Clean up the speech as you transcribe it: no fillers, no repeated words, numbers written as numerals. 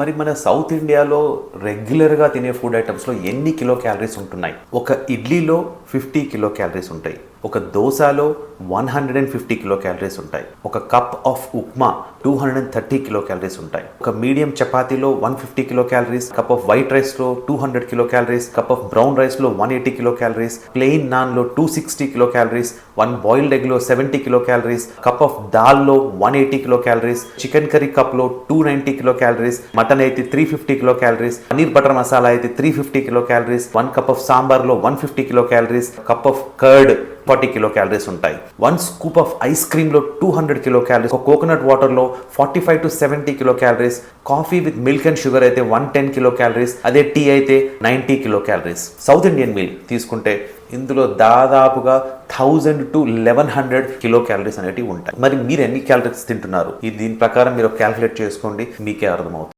మరి మన సౌత్ ఇండియాలో రెగ్యులర్గా తినే ఫుడ్ ఐటమ్స్లో ఎన్ని కిలో క్యాలరీస్ ఉంటున్నాయి? ఒక ఇడ్లీలో 50 కిలో క్యాలరీస్ ఉంటాయి, ఒక దోశలో 150 కిలో క్యాలరీస్ ఉంటాయి, ఒక cup of upma 230 kilo calories ఉంటాయి, ఒక మీడియం చపాతీలో 150 kilo calories, cup of white రైస్లో 200 kilo calories, cup of brown రైస్లో 180 కిలో క్యాలరీస్, ప్లెయిన్ నాన్లో 260 కిలో క్యాలరీస్, 1 బాయిల్డ్ ఎగ్లో 70 కిలో క్యాలరీస్, కప్ ఆఫ్ దాల్లో 180 కిలో క్యాలరీస్, చికెన్ కర్రీ కప్లో 290 కిలో క్యాలరీస్, మటన్ అయితే 350 kilo calories, paneer butter masala అయితే 350 kilo calories, 1 cup of సాంబార్లో 150 kilo calories, cup of curd 40 kilo calories ఉంటాయి, 1 scoop of ice క్రీమ్లో 200 kilo calories, ఒక coconut వాటర్లో 45 to 70 kilo calories, coffee with milk and sugar అయితే 110 kilo calories, అదే tea అయితే 90 kilo calories. South Indian meal తీసుకుంటే ఇందులో దాదాపుగా 1000 to 1100 కిలో క్యాలరీస్ అనేవి ఉంటాయి. మరి మీరు ఎన్ని క్యాలరీస్ తింటున్నారు? దీని ప్రకారం మీరు క్యాల్కులేట్ చేసుకోండి, మీకే అర్థమవుతుంది.